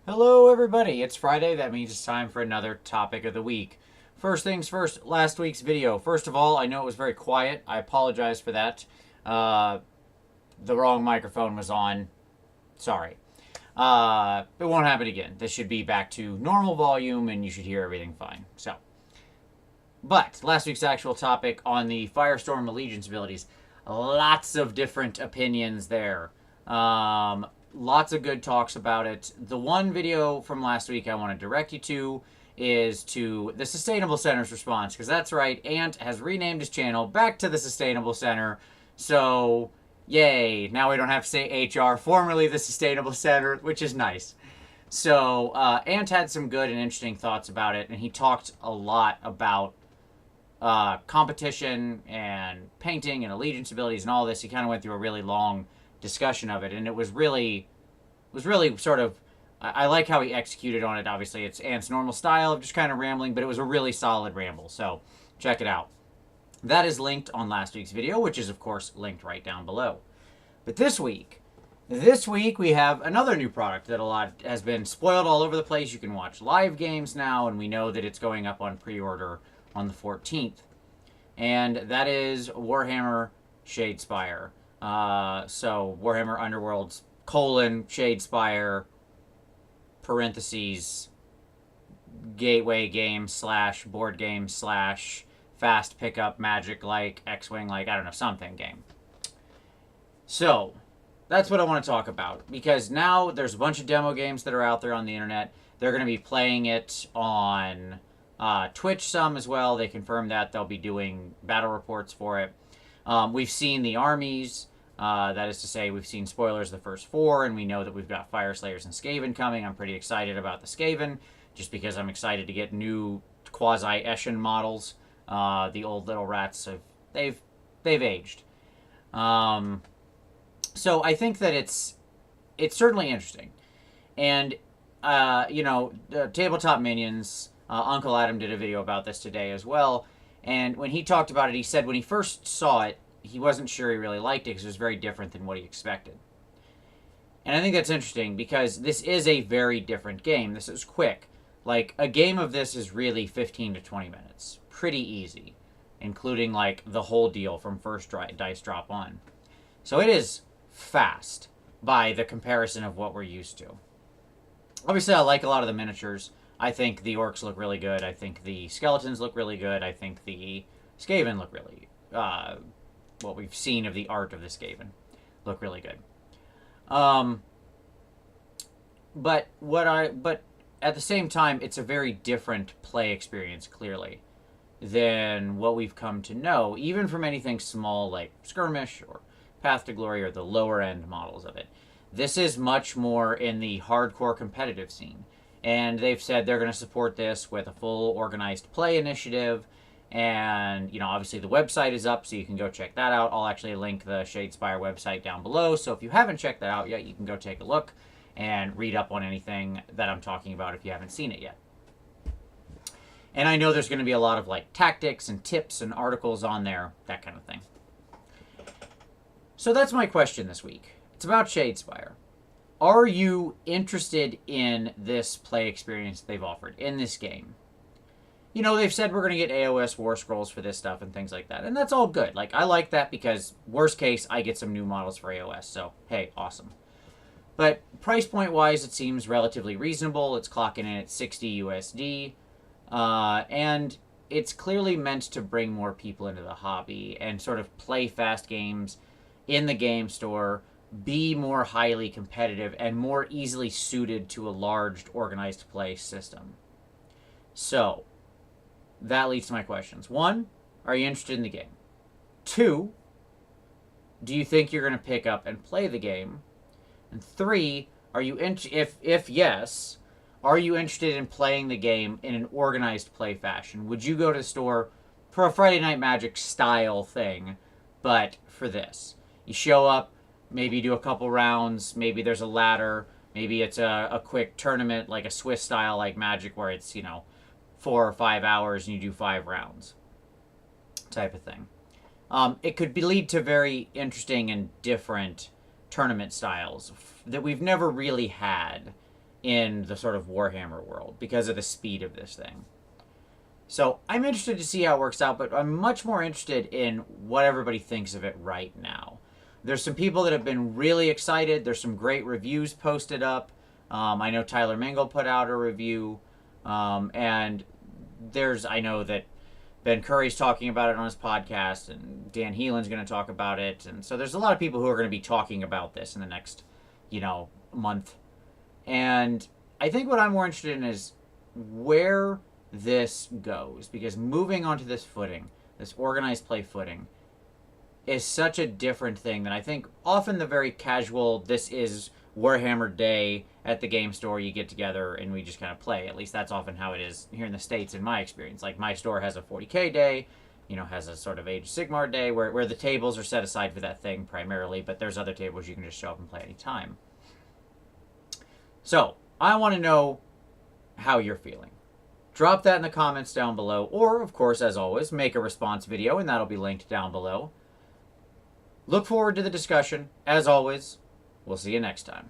Hello, everybody. It's Friday. That means it's time for another topic of the week. First things first, last week's video. First of all, I know it was very quiet. I apologize for that. Uh, the wrong microphone was on. Sorry. It won't happen again. This should be back to normal volume and you should hear everything fine. But last week's actual topic on the Firestorm Allegiance abilities. Lots of different opinions there. Lots of good talks about it. The one video from last week I want to direct you to is to the Sustainable Center's response, because that's right, Ant has renamed his channel back to the Sustainable Center. So, yay, now we don't have to say HR, formerly the Sustainable Center, which is nice. So, Ant had some good and interesting thoughts about it, and he talked a lot about competition and painting and allegiance abilities and all this. He kind of went through a really long discussion of it, and it was really sort of, I like how he executed on it. Obviously, it's Ant's normal style of just kind of rambling, but it was a really solid ramble. So check it out. That is linked on last week's video, which is of course linked right down below. But this week we have another new product that a lot has been spoiled all over the place. You can watch live games now, and we know that it's going up on pre-order on the 14th. And that is Warhammer Shadespire. So Warhammer Underworlds, Shadespire, parentheses, gateway game / board game / fast pickup magic like X-Wing like, I don't know, something game. So that's what I want to talk about, because now there's a bunch of demo games that are out there on the internet. They're going to be playing it on Twitch some as well. They confirmed that they'll be doing battle reports for it. We've seen the armies. That is to say, we've seen spoilers of the first 4, and we know that we've got Fire Slayers and Skaven coming. I'm pretty excited about the Skaven, just because I'm excited to get new quasi-Eshin models. The old little rats they've aged. So I think that it's certainly interesting, and Tabletop Minions. Uncle Adam did a video about this today as well, and when he talked about it, he said when he first saw it, he wasn't sure he really liked it because it was very different than what he expected. And I think that's interesting because this is a very different game. This is quick. Like, a game of this is really 15 to 20 minutes. Pretty easy, including, like, the whole deal from first dice drop on. So it is fast by the comparison of what we're used to. Obviously, I like a lot of the miniatures. I think the orcs look really good. I think the skeletons look really good. I think the Skaven look really... what we've seen of the art of the Skaven look really good. But at the same time, it's a very different play experience, clearly, than what we've come to know, even from anything small like Skirmish or Path to Glory or the lower end models of it. This is much more in the hardcore competitive scene. And they've said they're going to support this with a full organized play initiative. And, obviously the website is up, so you can go check that out. I'll actually link the Shadespire website down below. So if you haven't checked that out yet, you can go take a look and read up on anything that I'm talking about if you haven't seen it yet. And I know there's going to be a lot of, like, tactics and tips and articles on there, that kind of thing. So that's my question this week. It's about Shadespire. Are you interested in this play experience they've offered in this game? They've said we're going to get AOS War Scrolls for this stuff and things like that. And that's all good. Like, I like that because, worst case, I get some new models for AOS. So, hey, awesome. But price point-wise, it seems relatively reasonable. It's clocking in at 60 USD. And it's clearly meant to bring more people into the hobby and sort of play fast games in the game store, be more highly competitive, and more easily suited to a large, organized play system. So... that leads to my questions. 1, are you interested in the game? 2, do you think you're going to pick up and play the game? And 3, are you if yes, are you interested in playing the game in an organized play fashion? Would you go to the store for a Friday Night Magic style thing, but for this? You show up, maybe do a couple rounds, maybe there's a ladder, maybe it's a quick tournament like a Swiss style like Magic where it's, 4 or 5 hours and you do 5 rounds type of thing. It could lead to very interesting and different tournament styles that we've never really had in the sort of Warhammer world because of the speed of this thing. So I'm interested to see how it works out, but I'm much more interested in what everybody thinks of it right now. There's some people that have been really excited. There's some great reviews posted up. I know Tyler Mingle put out a review. And I know that Ben Curry's talking about it on his podcast, and Dan Heelan's going to talk about it. And so there's a lot of people who are going to be talking about this in the next, month. And I think what I'm more interested in is where this goes, because moving onto this footing, this organized play footing, is such a different thing than I think often the very casual, this is Warhammer Day at the game store, you get together and we just kind of play. At least that's often how it is here in the States in my experience. Like my store has a 40K day, has a sort of Age of Sigmar day where the tables are set aside for that thing primarily, but there's other tables you can just show up and play anytime. So I want to know how you're feeling. Drop that in the comments down below, or of course, as always, make a response video and that'll be linked down below. Look forward to the discussion. As always, we'll see you next time.